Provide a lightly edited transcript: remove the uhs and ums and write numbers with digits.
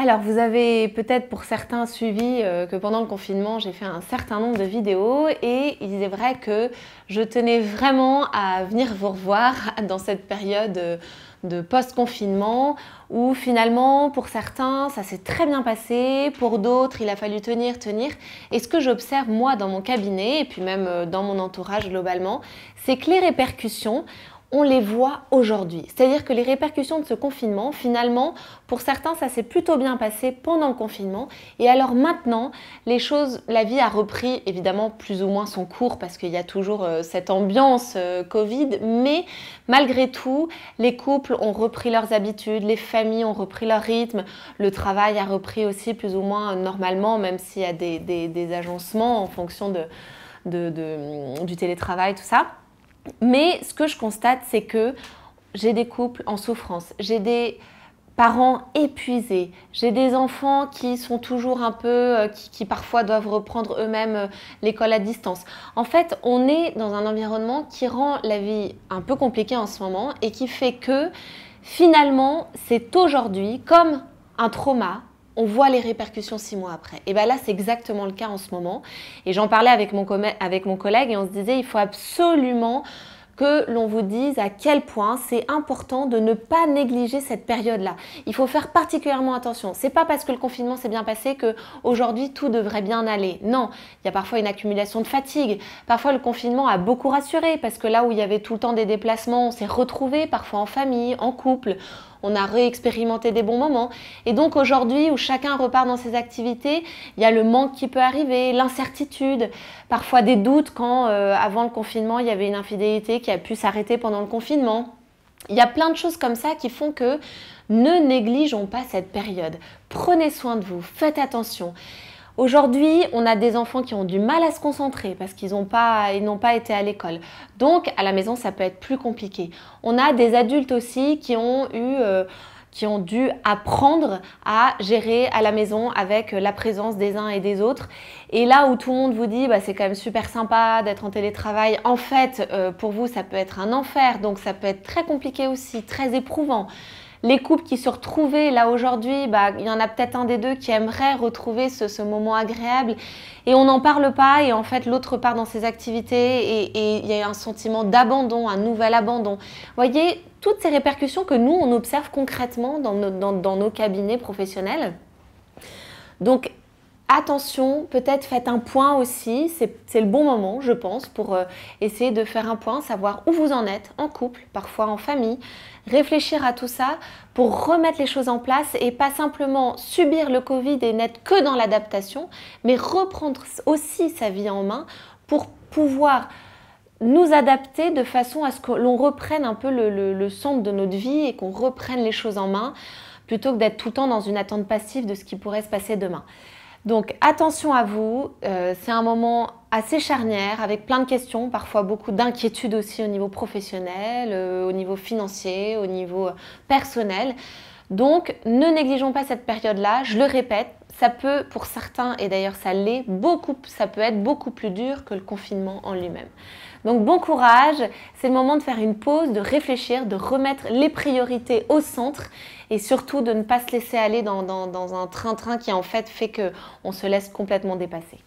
Alors, vous avez peut-être pour certains suivi que pendant le confinement, j'ai fait un certain nombre de vidéos et il est vrai que je tenais vraiment à venir vous revoir dans cette période de post-confinement où finalement, pour certains, ça s'est très bien passé, pour d'autres, il a fallu tenir. Et ce que j'observe moi dans mon cabinet et puis même dans mon entourage globalement, c'est que les répercussions, on les voit aujourd'hui. C'est-à-dire que les répercussions de ce confinement, finalement, pour certains, ça s'est plutôt bien passé pendant le confinement. Et alors maintenant, les choses, la vie a repris évidemment plus ou moins son cours parce qu'il y a toujours cette ambiance Covid. Mais malgré tout, les couples ont repris leurs habitudes, les familles ont repris leur rythme, le travail a repris aussi plus ou moins normalement, même s'il y a des agencements en fonction du télétravail, tout ça. Mais ce que je constate, c'est que j'ai des couples en souffrance, j'ai des parents épuisés, j'ai des enfants qui sont toujours un peu, qui parfois doivent reprendre eux-mêmes l'école à distance. En fait, on est dans un environnement qui rend la vie un peu compliquée en ce moment et qui fait que finalement, c'est aujourd'hui comme un trauma. On voit les répercussions 6 mois après. Et bien là, c'est exactement le cas en ce moment. Et j'en parlais avec mon collègue et on se disait, il faut absolument que l'on vous dise à quel point c'est important de ne pas négliger cette période-là. Il faut faire particulièrement attention. C'est pas parce que le confinement s'est bien passé qu'aujourd'hui tout devrait bien aller. Non, il y a parfois une accumulation de fatigue. Parfois le confinement a beaucoup rassuré parce que là où il y avait tout le temps des déplacements, on s'est retrouvés parfois en famille, en couple. On a réexpérimenté des bons moments. Et donc aujourd'hui, où chacun repart dans ses activités, il y a le manque qui peut arriver, l'incertitude, parfois des doutes quand avant le confinement, il y avait une infidélité qui a pu s'arrêter pendant le confinement. Il y a plein de choses comme ça qui font que ne négligeons pas cette période. Prenez soin de vous, faites attention. Aujourd'hui, on a des enfants qui ont du mal à se concentrer parce qu'ils n'ont pas été à l'école. Donc, à la maison, ça peut être plus compliqué. On a des adultes aussi qui ont dû apprendre à gérer à la maison avec la présence des uns et des autres. Et là où tout le monde vous dit bah, c'est quand même super sympa d'être en télétravail, en fait, pour vous, ça peut être un enfer. Donc, ça peut être très compliqué aussi, très éprouvant. Les couples qui se retrouvaient là aujourd'hui, bah, il y en a peut-être un des deux qui aimerait retrouver ce moment agréable et on n'en parle pas et en fait l'autre part dans ses activités et il y a un sentiment d'abandon, un nouvel abandon. Vous voyez, toutes ces répercussions que nous on observe concrètement dans nos cabinets professionnels. Donc attention, peut-être faites un point aussi, c'est le bon moment je pense pour essayer de faire un point, savoir où vous en êtes en couple, parfois en famille, réfléchir à tout ça pour remettre les choses en place et pas simplement subir le Covid et n'être que dans l'adaptation, mais reprendre aussi sa vie en main pour pouvoir nous adapter de façon à ce que l'on reprenne un peu le centre de notre vie et qu'on reprenne les choses en main plutôt que d'être tout le temps dans une attente passive de ce qui pourrait se passer demain. Donc attention à vous, c'est un moment assez charnière avec plein de questions, parfois beaucoup d'inquiétudes aussi au niveau professionnel, au niveau financier, au niveau personnel. Donc ne négligeons pas cette période-là, je le répète, ça peut pour certains, et d'ailleurs ça l'est, ça peut être beaucoup plus dur que le confinement en lui-même. Donc bon courage, c'est le moment de faire une pause, de réfléchir, de remettre les priorités au centre et surtout de ne pas se laisser aller dans un train-train qui en fait qu'on se laisse complètement dépasser.